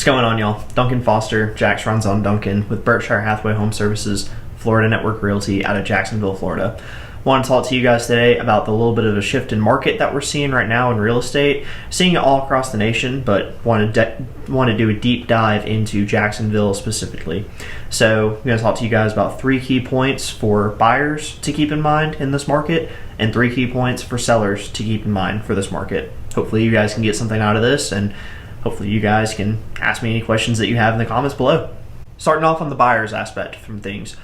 What's going on, y'all? Duncan Foster, Jax runs on Duncan with Berkshire Hathaway Home Services, Florida Network Realty out of Jacksonville, Florida. Want to talk to you guys today about the little bit of a shift in market that we're seeing right now in real estate, seeing it all across the nation, but want to do a deep dive into Jacksonville specifically. So I'm going to talk to you guys about 3 key points for buyers to keep in mind in this market and 3 key points for sellers to keep in mind for this market. Hopefully you guys can get something out of this, and hopefully you guys can ask me any questions that you have in the comments below. Starting off on the buyer's aspect from things.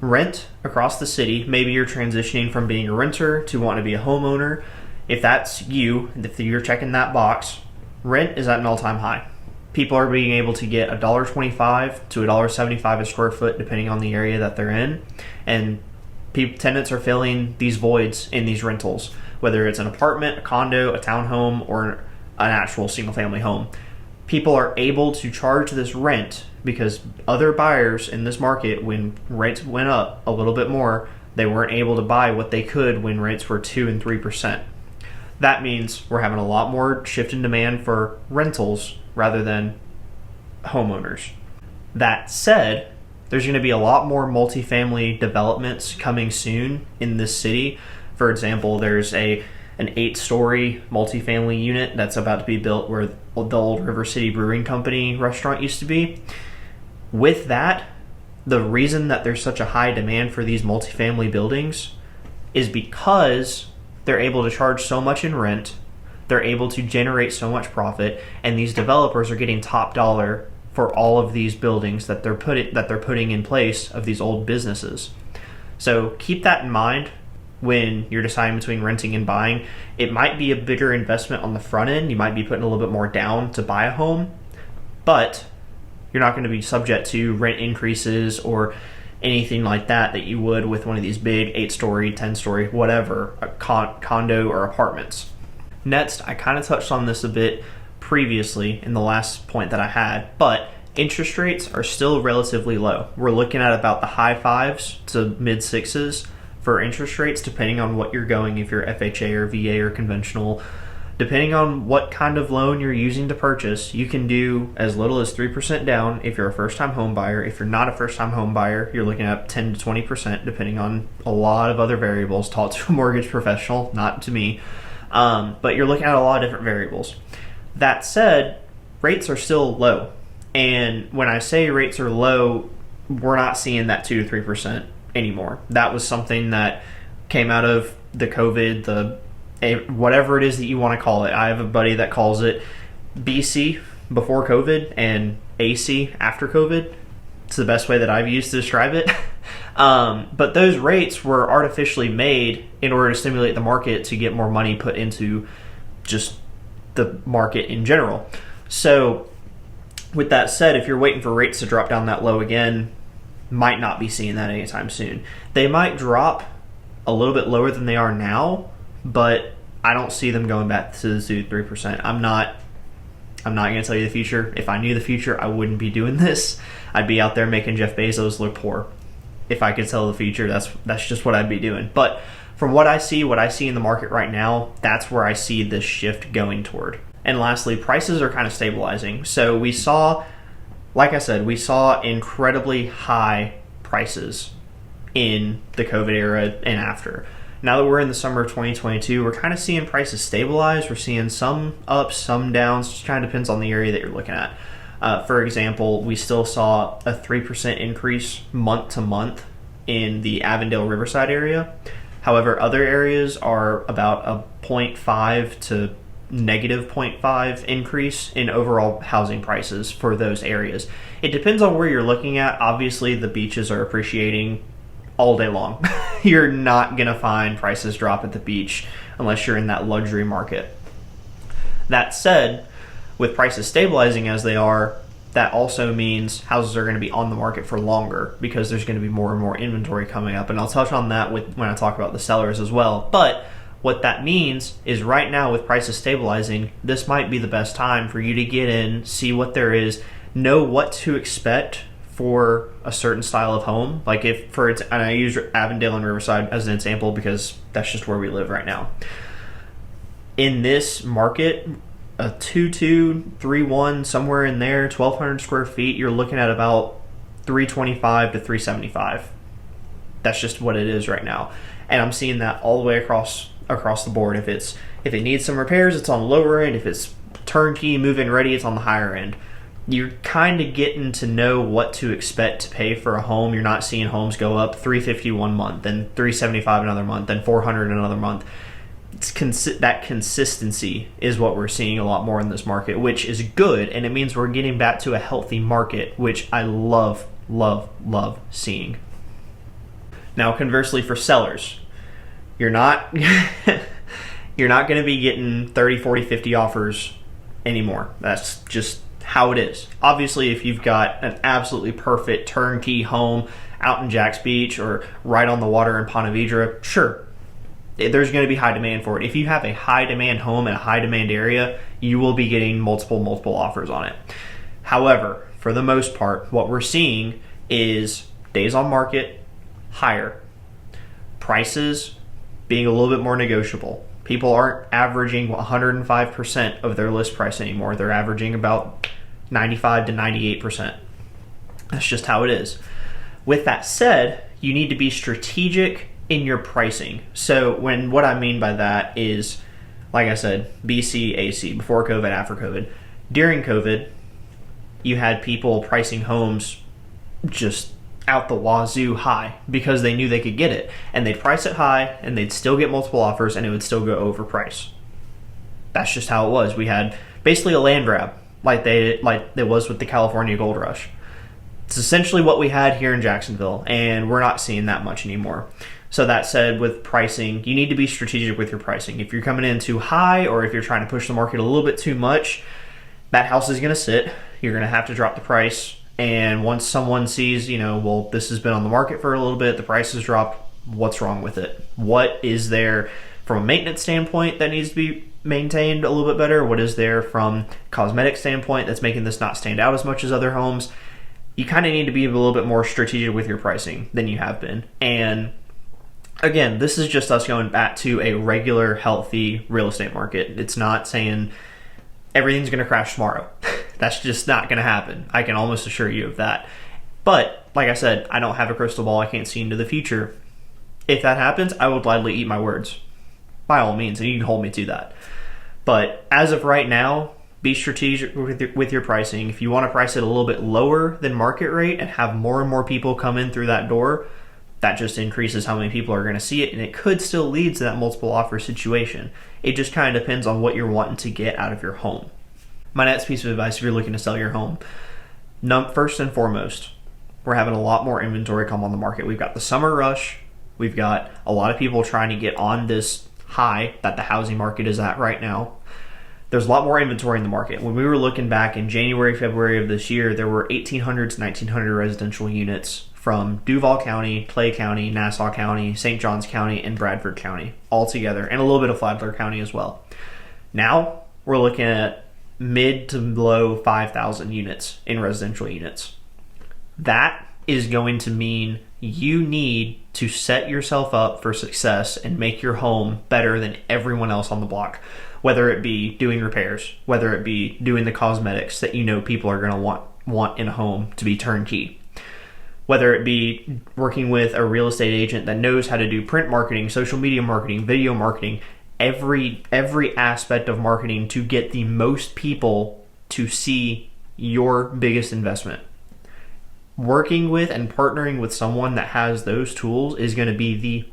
Rent across the city. Maybe you're transitioning from being a renter to wanting to be a homeowner. If that's you, if you're checking that box, rent is at an all-time high. People are being able to get $1.25 to $1.75 a square foot depending on the area that they're in. And tenants are filling these voids in these rentals, whether it's an apartment, a condo, a townhome, or an actual single-family home. People are able to charge this rent because other buyers in this market, when rates went up a little bit more, they weren't able to buy what they could when rates were 2 and 3%. That means we're having a lot more shift in demand for rentals rather than homeowners. That said, there's going to be a lot more multifamily developments coming soon in this city. For example, there's an 8-story multifamily unit that's about to be built where the old River City Brewing Company restaurant used to be. With that, the reason that there's such a high demand for these multifamily buildings is because they're able to charge so much in rent, they're able to generate so much profit, and these developers are getting top dollar for all of these buildings that they're putting in place of these old businesses. So keep that in mind when you're deciding between renting and buying. It might be a bigger investment on the front end. You might be putting a little bit more down to buy a home, but you're not going to be subject to rent increases or anything like that you would with one of these big 8-story, 10-story, whatever, condo or apartments. Next, I kind of touched on this a bit previously in the last point that I had, but interest rates are still relatively low. We're looking at about the high 5s to mid 6s for interest rates, depending on what you're going, if you're FHA or VA or conventional. Depending on what kind of loan you're using to purchase, you can do as little as 3% down if you're a first-time home buyer. If you're not a first-time home buyer, you're looking at 10 to 20%, depending on a lot of other variables. Talk to a mortgage professional, not to me. But you're looking at a lot of different variables. That said, rates are still low. And when I say rates are low, we're not seeing that 2 to 3% anymore. That was something that came out of the COVID, whatever it is that you want to call it. I have a buddy that calls it BC before COVID and AC after COVID. It's the best way that I've used to describe it. But those rates were artificially made in order to stimulate the market to get more money put into just the market in general. So with that said, if you're waiting for rates to drop down that low again, might not be seeing that anytime soon. They might drop a little bit lower than they are now, but I don't see them going back to the 2-3%. I'm not going to tell you the future. If I knew the future, I wouldn't be doing this. I'd be out there making Jeff Bezos look poor. If I could tell the future, that's just what I'd be doing. But from what I see in the market right now, that's where I see this shift going toward. And lastly, prices are kind of stabilizing. So we saw, like I said, incredibly high prices in the COVID era and after. Now that we're in the summer of 2022, we're kind of seeing prices stabilize. We're seeing some ups, some downs. Just kind of depends on the area that you're looking at. For example, we still saw a 3% increase month to month in the Avondale Riverside area. However, other areas are about a 0.5 to negative 0.5 increase in overall housing prices for those areas. It depends on where you're looking at. Obviously, the beaches are appreciating all day long. You're not going to find prices drop at the beach unless you're in that luxury market. That said, with prices stabilizing as they are, that also means houses are going to be on the market for longer because there's going to be more and more inventory coming up. And I'll touch on that when I talk about the sellers as well. But what that means is right now with prices stabilizing, this might be the best time for you to get in, see what there is, know what to expect for a certain style of home. Like and I use Avondale and Riverside as an example because that's just where we live right now. In this market, a 2.2, 3.1, somewhere in there, 1,200 square feet, you're looking at about 325 to 375. That's just what it is right now. And I'm seeing that all the way across the board. If it needs some repairs, it's on the lower end. If it's turnkey, move-in ready, it's on the higher end. You're kind of getting to know what to expect to pay for a home. You're not seeing homes go up $350 one month, then $375 another month, then $400 another month. That consistency is what we're seeing a lot more in this market, which is good, and it means we're getting back to a healthy market, which I love seeing. Now, conversely, for sellers, you're not you're not going to be getting 30, 40, 50 offers anymore. That's just how it is. Obviously, if you've got an absolutely perfect turnkey home out in Jacks Beach or right on the water in Ponte Vedra, sure, there's going to be high demand for it. If you have a high demand home in a high demand area, you will be getting multiple offers on it. However, for the most part, what we're seeing is days on market higher, prices being a little bit more negotiable. People aren't averaging 105% of their list price anymore. They're averaging about 95 to 98%. That's just how it is. With that said, you need to be strategic in your pricing. So what I mean by that is, like I said, BC, AC, before COVID, after COVID. During COVID, you had people pricing homes just out the wazoo high because they knew they could get it, and they'd price it high and they'd still get multiple offers and it would still go over price. That's just how it was. We had basically a land grab like it was with the California gold rush. It's essentially what we had here in Jacksonville, and we're not seeing that much anymore. So that said, with pricing, you need to be strategic with your pricing. If you're coming in too high, or if you're trying to push the market a little bit too much, that house is going to sit. You're going to have to drop the price. And once someone sees, well, this has been on the market for a little bit, the price has dropped, what's wrong with it? What is there from a maintenance standpoint that needs to be maintained a little bit better? What is there from cosmetic standpoint that's making this not stand out as much as other homes? You kind of need to be a little bit more strategic with your pricing than you have been. And again, this is just us going back to a regular, healthy real estate market. It's not saying everything's going to crash tomorrow. That's just not going to happen. I can almost assure you of that. But like I said, I don't have a crystal ball. I can't see into the future. If that happens, I will gladly eat my words. By all means, and you can hold me to that. But as of right now, be strategic with your pricing. If you want to price it a little bit lower than market rate and have more and more people come in through that door, that just increases how many people are going to see it, and it could still lead to that multiple offer situation. It just kind of depends on what you're wanting to get out of your home. My next piece of advice, if you're looking to sell your home, first and foremost, we're having a lot more inventory come on the market. We've got the summer rush. We've got a lot of people trying to get on this high that the housing market is at right now. There's a lot more inventory in the market. When we were looking back in January, February of this year, there were 1,800 to 1,900 residential units from Duval County, Clay County, Nassau County, St. Johns County, and Bradford County all together, and a little bit of Flagler County as well. Now we're looking at mid to low 5,000 units in residential units. That is going to mean you need to set yourself up for success and make your home better than everyone else on the block, whether it be doing repairs, whether it be doing the cosmetics that people are going to want in a home to be turnkey, whether it be working with a real estate agent that knows how to do print marketing, social media marketing, video marketing, every aspect of marketing to get the most people to see your biggest investment. Working with and partnering with someone that has those tools is going to be the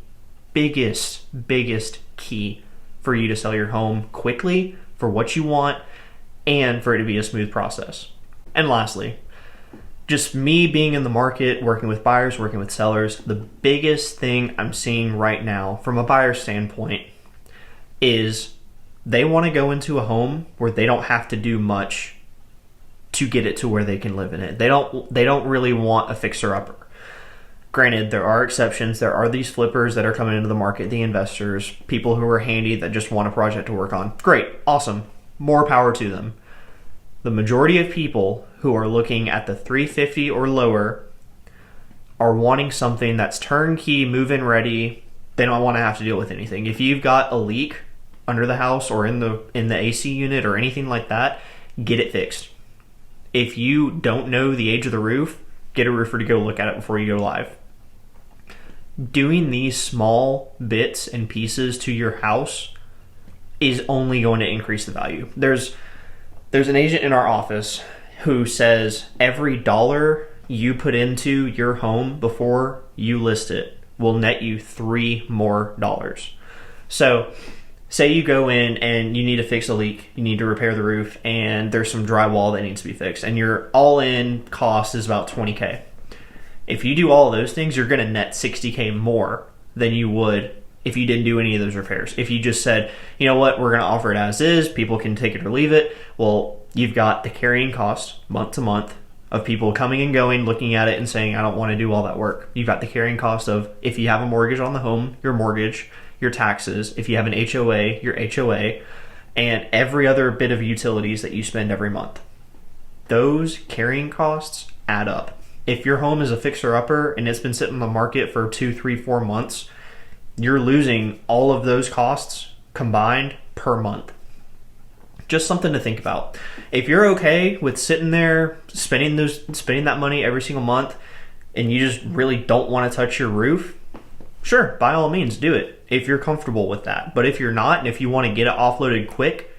biggest key for you to sell your home quickly for what you want and for it to be a smooth process. And lastly, just me being in the market, working with buyers, working with sellers, the biggest thing I'm seeing right now from a buyer standpoint is they want to go into a home where they don't have to do much to get it to where they can live in it. They don't really want a fixer-upper. Granted, there are exceptions. There are these flippers that are coming into the market, the investors, people who are handy that just want a project to work on. Great, awesome, more power to them. The majority of people who are looking at the 350 or lower are wanting something that's turnkey, move-in ready. They don't want to have to deal with anything. If you've got a leak, under the house or in the AC unit or anything like that, get it fixed. If you don't know the age of the roof, get a roofer to go look at it before you go live. Doing these small bits and pieces to your house is only going to increase the value. There's an agent in our office who says every dollar you put into your home before you list it will net you $3 more. So say you go in and you need to fix a leak, you need to repair the roof, and there's some drywall that needs to be fixed, and your all-in cost is about $20K. If you do all of those things, you're going to net $60K more than you would if you didn't do any of those repairs. If you just said, you know what, we're going to offer it as is, people can take it or leave it, well, you've got the carrying cost month to month of people coming and going, looking at it and saying, I don't want to do all that work. You've got the carrying cost of, if you have a mortgage on the home, your mortgage, your taxes, if you have an HOA, your HOA, and every other bit of utilities that you spend every month. Those carrying costs add up. If your home is a fixer-upper and it's been sitting on the market for 2, 3, 4 months, you're losing all of those costs combined per month. Just something to think about. If you're okay with sitting there spending that money every single month and you just really don't want to touch your roof, sure, by all means do it if you're comfortable with that. But if you're not, and if you want to get it offloaded quick,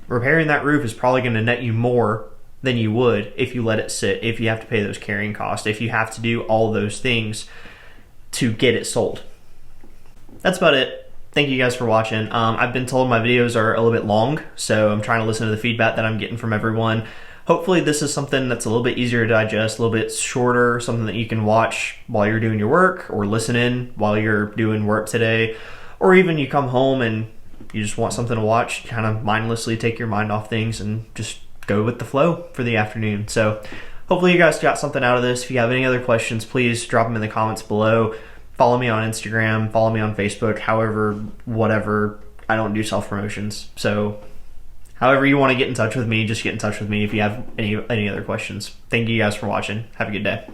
repairing that roof is probably going to net you more than you would if you let it sit, if you have to pay those carrying costs, if you have to do all those things to get it sold. That's about it. Thank you guys for watching. I've been told my videos are a little bit long, so I'm trying to listen to the feedback that I'm getting from everyone. Hopefully this is something that's a little bit easier to digest, a little bit shorter, something that you can watch while you're doing your work or listen in while you're doing work today, or even you come home and you just want something to watch, kind of mindlessly take your mind off things and just go with the flow for the afternoon. So hopefully you guys got something out of this. If you have any other questions, please drop them in the comments below. Follow me on Instagram, follow me on Facebook, however, whatever. I don't do self-promotions. So however you want to get in touch with me, just get in touch with me if you have any other questions. Thank you guys for watching. Have a good day.